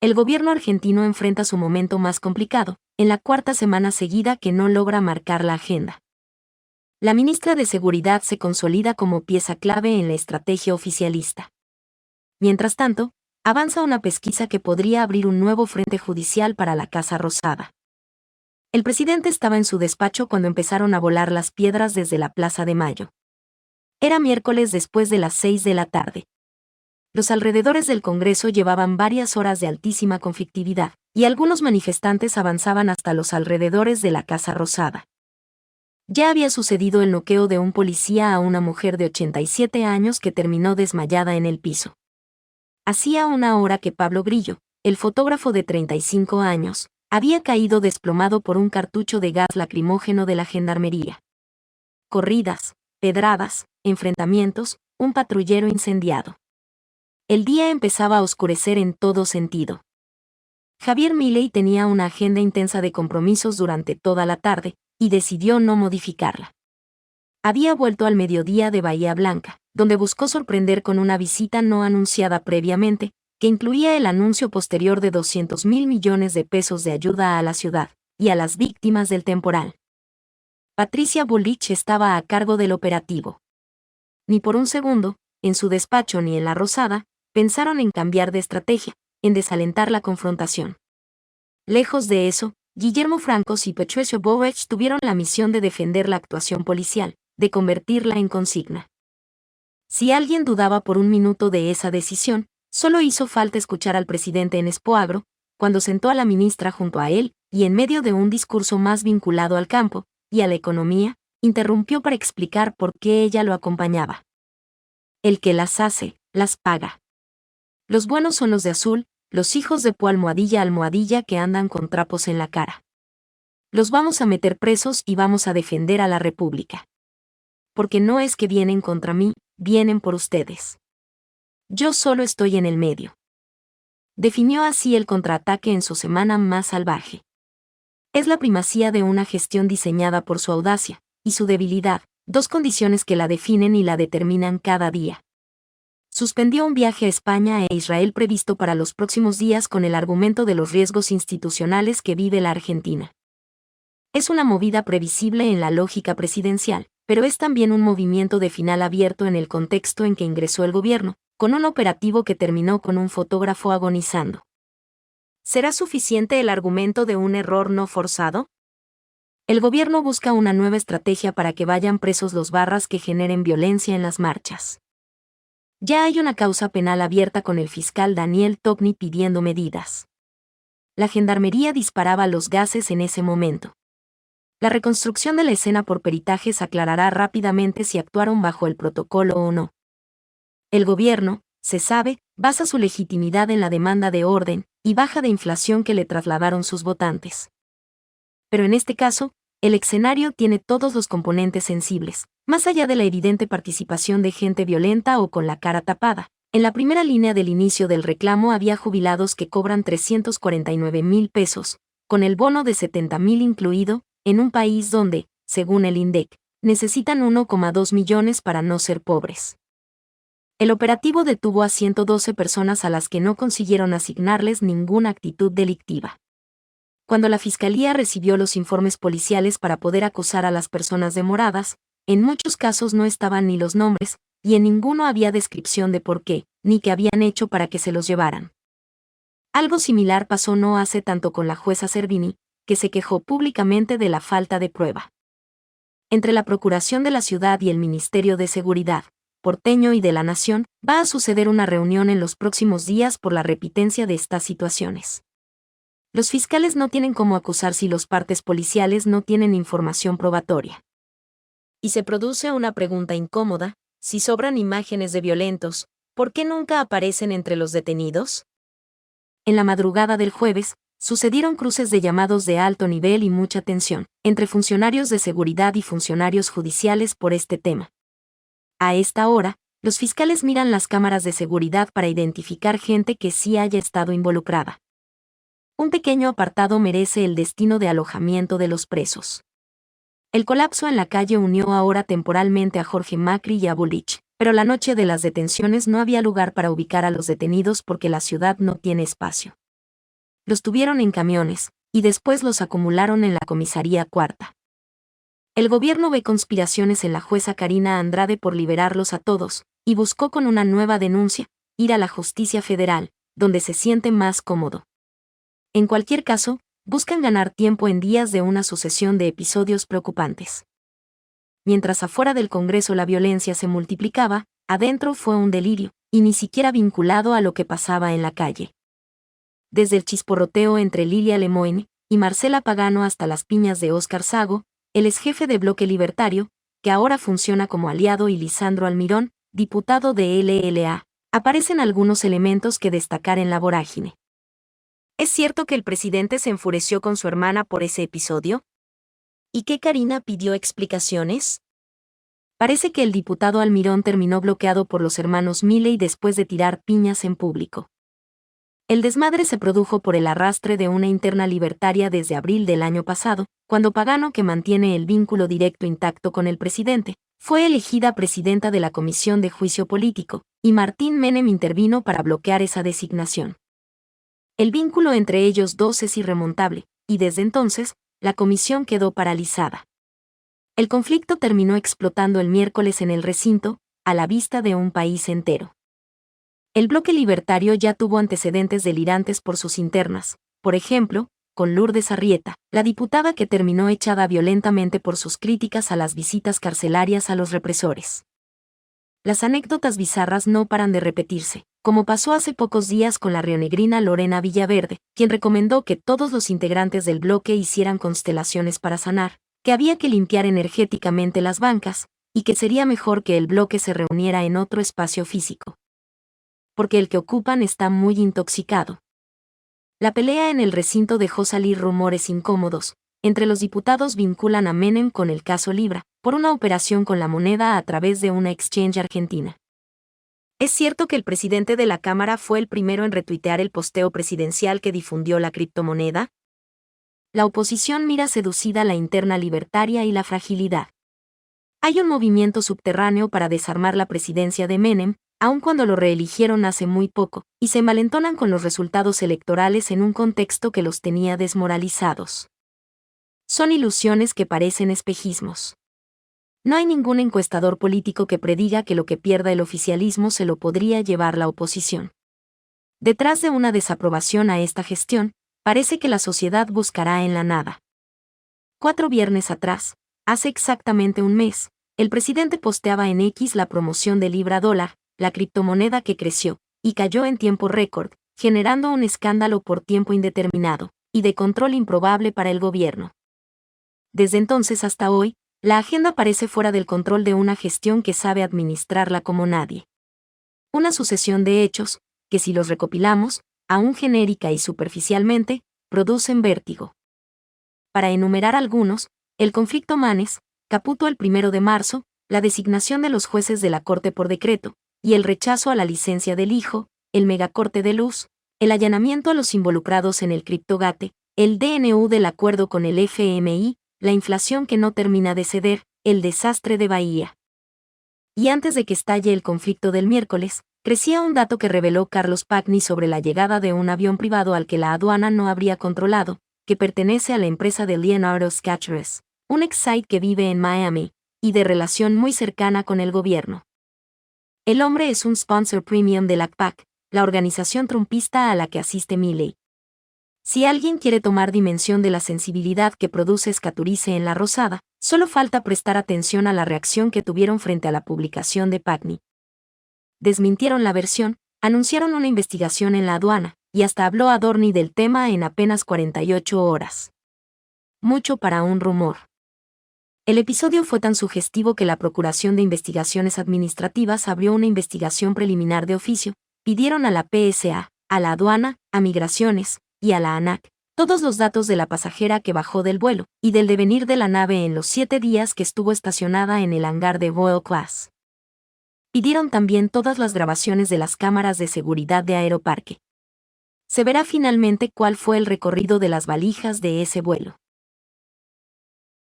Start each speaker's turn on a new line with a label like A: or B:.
A: El gobierno argentino enfrenta su momento más complicado, en la cuarta semana seguida que no logra marcar la agenda. La ministra de Seguridad se consolida como pieza clave en la estrategia oficialista. Mientras tanto, avanza una pesquisa que podría abrir un nuevo frente judicial para la Casa Rosada. El presidente estaba en su despacho cuando empezaron a volar las piedras desde la Plaza de Mayo. Era miércoles después de las 6 de la tarde. Los alrededores del Congreso llevaban varias horas de altísima conflictividad, y algunos manifestantes avanzaban hasta los alrededores de la Casa Rosada. Ya había sucedido el noqueo de un policía a una mujer de 87 años que terminó desmayada en el piso. Hacía una hora que Pablo Grillo, el fotógrafo de 35 años, había caído desplomado por un cartucho de gas lacrimógeno de la gendarmería. Corridas, pedradas, enfrentamientos, un patrullero incendiado. El día empezaba a oscurecer en todo sentido. Javier Milei tenía una agenda intensa de compromisos durante toda la tarde, y decidió no modificarla. Había vuelto al mediodía de Bahía Blanca, donde buscó sorprender con una visita no anunciada previamente, que incluía el anuncio posterior de 200.000 millones de pesos de ayuda a la ciudad y a las víctimas del temporal. Patricia Bullrich estaba a cargo del operativo. Ni por un segundo, en su despacho ni en la Rosada, pensaron en cambiar de estrategia, en desalentar la confrontación. Lejos de eso, Guillermo Francos y Patricio Bullrich tuvieron la misión de defender la actuación policial, de convertirla en consigna. Si alguien dudaba por un minuto de esa decisión, solo hizo falta escuchar al presidente en Expoagro, cuando sentó a la ministra junto a él, y en medio de un discurso más vinculado al campo y a la economía, interrumpió para explicar por qué ella lo acompañaba. El que las hace, las paga. Los buenos son los de azul, los hijos de Po almohadilla que andan con trapos en la cara. Los vamos a meter presos y vamos a defender a la República. Porque no es que vienen contra mí, vienen por ustedes. Yo solo estoy en el medio. Definió así el contraataque en su semana más salvaje. Es la primacía de una gestión diseñada por su audacia y su debilidad, dos condiciones que la definen y la determinan cada día. Suspendió un viaje a España e Israel previsto para los próximos días con el argumento de los riesgos institucionales que vive la Argentina. Es una movida previsible en la lógica presidencial, pero es también un movimiento de final abierto en el contexto en que ingresó el gobierno, con un operativo que terminó con un fotógrafo agonizando. ¿Será suficiente el argumento de un error no forzado? El gobierno busca una nueva estrategia para que vayan presos los barras que generen violencia en las marchas. Ya hay una causa penal abierta con el fiscal Daniel Togni pidiendo medidas. La gendarmería disparaba los gases en ese momento. La reconstrucción de la escena por peritajes aclarará rápidamente si actuaron bajo el protocolo o no. El gobierno, se sabe, basa su legitimidad en la demanda de orden y baja de inflación que le trasladaron sus votantes. Pero en este caso, el escenario tiene todos los componentes sensibles, más allá de la evidente participación de gente violenta o con la cara tapada. En la primera línea del inicio del reclamo había jubilados que cobran 349.000 pesos, con el bono de 70.000 incluido, en un país donde, según el INDEC, necesitan 1,2 millones para no ser pobres. El operativo detuvo a 112 personas a las que no consiguieron asignarles ninguna actitud delictiva. Cuando la Fiscalía recibió los informes policiales para poder acusar a las personas demoradas, en muchos casos no estaban ni los nombres, y en ninguno había descripción de por qué, ni qué habían hecho para que se los llevaran. Algo similar pasó no hace tanto con la jueza Servini, que se quejó públicamente de la falta de prueba. Entre la Procuración de la Ciudad y el Ministerio de Seguridad, porteño y de la Nación, va a suceder una reunión en los próximos días por la repitencia de estas situaciones. Los fiscales no tienen cómo acusar si los partes policiales no tienen información probatoria. Y se produce una pregunta incómoda: si sobran imágenes de violentos, ¿por qué nunca aparecen entre los detenidos? En la madrugada del jueves, sucedieron cruces de llamados de alto nivel y mucha tensión entre funcionarios de seguridad y funcionarios judiciales por este tema. A esta hora, los fiscales miran las cámaras de seguridad para identificar gente que sí haya estado involucrada. Un pequeño apartado merece el destino de alojamiento de los presos. El colapso en la calle unió ahora temporalmente a Jorge Macri y a Bullrich, pero la noche de las detenciones no había lugar para ubicar a los detenidos porque la ciudad no tiene espacio. los tuvieron en camiones, y después los acumularon en la comisaría cuarta. El gobierno ve conspiraciones en la jueza Karina Andrade por liberarlos a todos, y buscó con una nueva denuncia, ir a la justicia federal, donde se siente más cómodo. En cualquier caso, buscan ganar tiempo en días de una sucesión de episodios preocupantes. Mientras afuera del Congreso la violencia se multiplicaba, adentro fue un delirio, y ni siquiera vinculado a lo que pasaba en la calle. Desde el chisporroteo entre Lilia Lemoine y Marcela Pagano hasta las piñas de Óscar Sago, el exjefe de Bloque Libertario, que ahora funciona como aliado, y Lisandro Almirón, diputado de LLA, aparecen algunos elementos que destacar en la vorágine. ¿Es cierto que el presidente se enfureció con su hermana por ese episodio? ¿Y que Karina pidió explicaciones? Parece que el diputado Almirón terminó bloqueado por los hermanos Milei después de tirar piñas en público. El desmadre se produjo por el arrastre de una interna libertaria desde abril del año pasado, cuando Pagano, que mantiene el vínculo directo intacto con el presidente, fue elegida presidenta de la Comisión de Juicio Político, y Martín Menem intervino para bloquear esa designación. El vínculo entre ellos dos es irremontable, y desde entonces, la comisión quedó paralizada. El conflicto terminó explotando el miércoles en el recinto, a la vista de un país entero. El bloque libertario ya tuvo antecedentes delirantes por sus internas, por ejemplo, con Lourdes Arrieta, la diputada que terminó echada violentamente por sus críticas a las visitas carcelarias a los represores. Las anécdotas bizarras no paran de repetirse, como pasó hace pocos días con la rionegrina Lorena Villaverde, quien recomendó que todos los integrantes del bloque hicieran constelaciones para sanar, que había que limpiar energéticamente las bancas, y que sería mejor que el bloque se reuniera en otro espacio físico. Porque el que ocupan está muy intoxicado. La pelea en el recinto dejó salir rumores incómodos. Entre los diputados vinculan a Menem con el caso Libra, por una operación con la moneda a través de una exchange argentina. ¿Es cierto que el presidente de la Cámara fue el primero en retuitear el posteo presidencial que difundió la criptomoneda? La oposición mira seducida la interna libertaria y la fragilidad. Hay un movimiento subterráneo para desarmar la presidencia de Menem, aun cuando lo reeligieron hace muy poco, y se malentonan con los resultados electorales en un contexto que los tenía desmoralizados. Son ilusiones que parecen espejismos. No hay ningún encuestador político que prediga que lo que pierda el oficialismo se lo podría llevar la oposición. Detrás de una desaprobación a esta gestión, parece que la sociedad buscará en la nada. 4 viernes atrás, hace exactamente un mes, el presidente posteaba en X la promoción de Libra dólar, la criptomoneda que creció y cayó en tiempo récord, generando un escándalo por tiempo indeterminado y de control improbable para el gobierno. Desde entonces hasta hoy, la agenda parece fuera del control de una gestión que sabe administrarla como nadie. Una sucesión de hechos, que si los recopilamos, aún genérica y superficialmente, producen vértigo. Para enumerar algunos, el conflicto Manes, Caputo el 1 de marzo, la designación de los jueces de la Corte por decreto, y el rechazo a la licencia del hijo, el megacorte de luz, el allanamiento a los involucrados en el criptogate, el DNU del acuerdo con el FMI, la inflación que no termina de ceder, el desastre de Bahía. Y antes de que estalle el conflicto del miércoles, crecía un dato que reveló Carlos Pagni sobre la llegada de un avión privado al que la aduana no habría controlado, que pertenece a la empresa de Leonardo Scatchers, un ex-site que vive en Miami, y de relación muy cercana con el gobierno. El hombre es un sponsor premium de la CPAC, la organización trumpista a la que asiste Milei. Si alguien quiere tomar dimensión de la sensibilidad que produce Escaturice en La Rosada, solo falta prestar atención a la reacción que tuvieron frente a la publicación de Pagni. Desmintieron la versión, anunciaron una investigación en la aduana, y hasta habló Adorni del tema en apenas 48 horas. Mucho para un rumor. El episodio fue tan sugestivo que la Procuración de Investigaciones Administrativas abrió una investigación preliminar de oficio, pidieron a la PSA, a la aduana, a Migraciones, y a la ANAC, todos los datos de la pasajera que bajó del vuelo, y del devenir de la nave en los 7 días que estuvo estacionada en el hangar de Royal Class. Pidieron también todas las grabaciones de las cámaras de seguridad de Aeroparque. Se verá finalmente cuál fue el recorrido de las valijas de ese vuelo.